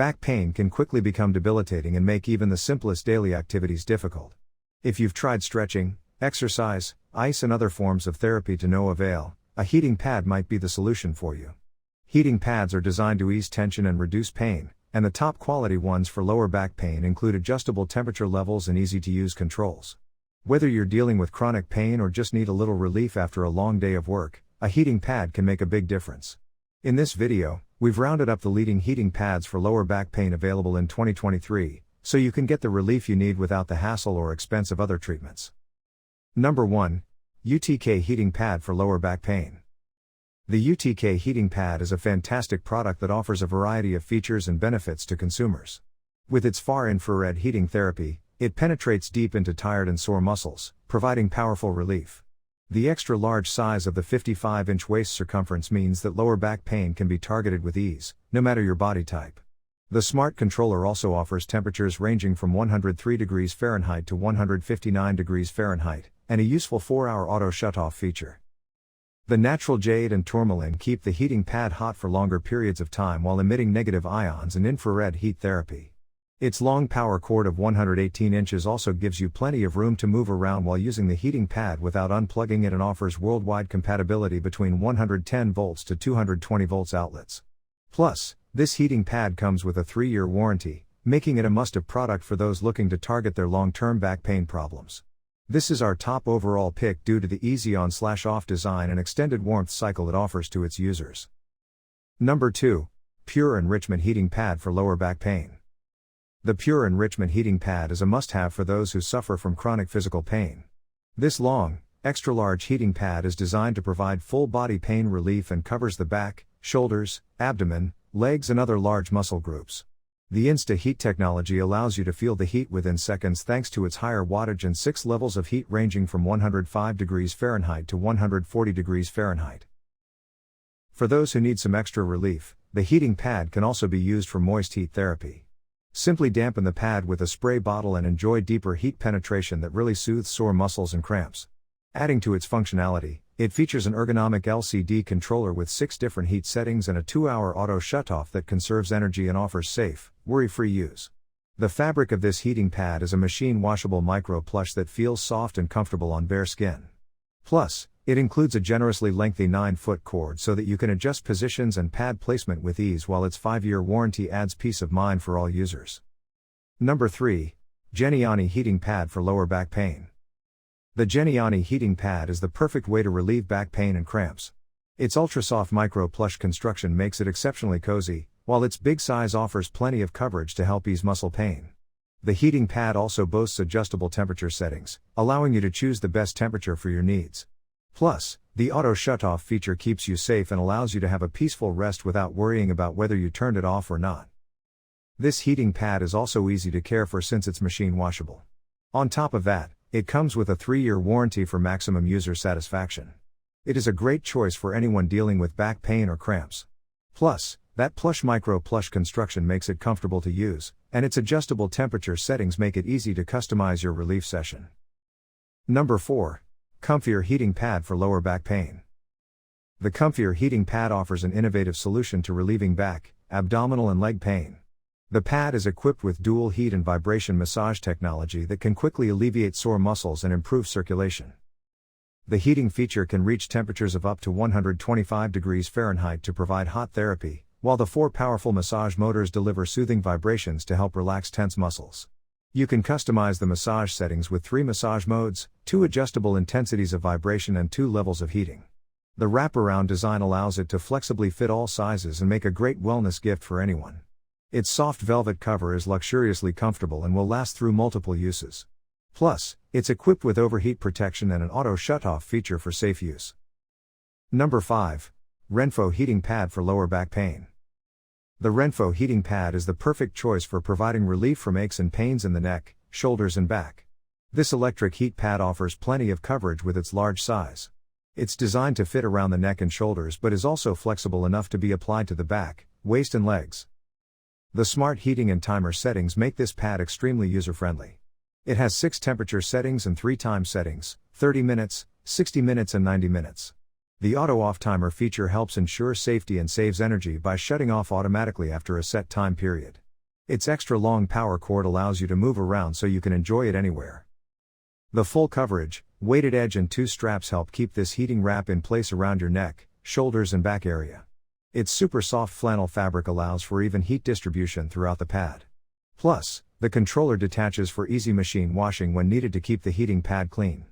Back pain can quickly become debilitating and make even the simplest daily activities difficult. If you've tried stretching, exercise, ice and other forms of therapy to no avail, a heating pad might be the solution for you. Heating pads are designed to ease tension and reduce pain, and the top quality ones for lower back pain include adjustable temperature levels and easy-to-use controls. Whether you're dealing with chronic pain or just need a little relief after a long day of work, a heating pad can make a big difference. In this video, we've rounded up the leading heating pads for lower back pain available in 2023, so you can get the relief you need without the hassle or expense of other treatments. Number 1. UTK Heating Pad for Lower Back Pain. The UTK heating pad is a fantastic product that offers a variety of features and benefits to consumers. With its far-infrared heating therapy, it penetrates deep into tired and sore muscles, providing powerful relief. The extra-large size of the 55-inch waist circumference means that lower back pain can be targeted with ease, no matter your body type. The smart controller also offers temperatures ranging from 103 degrees Fahrenheit to 159 degrees Fahrenheit, and a useful 4-hour auto shut-off feature. The natural jade and tourmaline keep the heating pad hot for longer periods of time while emitting negative ions and infrared heat therapy. Its long power cord of 118 inches also gives you plenty of room to move around while using the heating pad without unplugging it and offers worldwide compatibility between 110 volts to 220 volts outlets. Plus, this heating pad comes with a 3-year warranty, making it a must-have product for those looking to target their long-term back pain problems. This is our top overall pick due to the easy on/off design and extended warmth cycle it offers to its users. Number 2. Pure Enrichment Heating Pad for Lower Back Pain. The Pure Enrichment Heating Pad is a must-have for those who suffer from chronic physical pain. This long, extra-large heating pad is designed to provide full-body pain relief and covers the back, shoulders, abdomen, legs and other large muscle groups. The Insta-Heat technology allows you to feel the heat within seconds thanks to its higher wattage and 6 levels of heat ranging from 105 degrees Fahrenheit to 140 degrees Fahrenheit. For those who need some extra relief, the heating pad can also be used for moist heat therapy. Simply dampen the pad with a spray bottle and enjoy deeper heat penetration that really soothes sore muscles and cramps. Adding to its functionality, it features an ergonomic LCD controller with 6 different heat settings and a 2-hour auto shutoff that conserves energy and offers safe, worry-free use. The fabric of this heating pad is a machine-washable micro-plush that feels soft and comfortable on bare skin. Plus, it includes a generously lengthy 9-foot cord so that you can adjust positions and pad placement with ease, while its 5-year warranty adds peace of mind for all users. Number 3. GENIANI Heating Pad for Lower Back Pain. The GENIANI heating pad is the perfect way to relieve back pain and cramps. Its ultra-soft micro-plush construction makes it exceptionally cozy, while its big size offers plenty of coverage to help ease muscle pain. The heating pad also boasts adjustable temperature settings, allowing you to choose the best temperature for your needs. Plus, the auto shutoff feature keeps you safe and allows you to have a peaceful rest without worrying about whether you turned it off or not. This heating pad is also easy to care for since it's machine washable. On top of that, it comes with a 3-year warranty for maximum user satisfaction. It is a great choice for anyone dealing with back pain or cramps. Plus, that plush micro-plush construction makes it comfortable to use, and its adjustable temperature settings make it easy to customize your relief session. Number 4. COMFIER Heating Pad for Lower Back Pain. The COMFIER heating pad offers an innovative solution to relieving back, abdominal and leg pain. The pad is equipped with dual heat and vibration massage technology that can quickly alleviate sore muscles and improve circulation. The heating feature can reach temperatures of up to 125 degrees Fahrenheit to provide hot therapy, while the 4 powerful massage motors deliver soothing vibrations to help relax tense muscles. You can customize the massage settings with 3 massage modes, 2 adjustable intensities of vibration and 2 levels of heating. The wraparound design allows it to flexibly fit all sizes and make a great wellness gift for anyone. Its soft velvet cover is luxuriously comfortable and will last through multiple uses. Plus, it's equipped with overheat protection and an auto shutoff feature for safe use. Number 5. RENPHO Heating Pad for Lower Back Pain. The RENPHO heating pad is the perfect choice for providing relief from aches and pains in the neck, shoulders and back. This electric heat pad offers plenty of coverage with its large size. It's designed to fit around the neck and shoulders but is also flexible enough to be applied to the back, waist and legs. The smart heating and timer settings make this pad extremely user-friendly. It has 6 temperature settings and 3 time settings, 30 minutes, 60 minutes and 90 minutes. The auto-off timer feature helps ensure safety and saves energy by shutting off automatically after a set time period. Its extra long power cord allows you to move around so you can enjoy it anywhere. The full coverage, weighted edge and 2 straps help keep this heating wrap in place around your neck, shoulders and back area. Its super soft flannel fabric allows for even heat distribution throughout the pad. Plus, the controller detaches for easy machine washing when needed to keep the heating pad clean.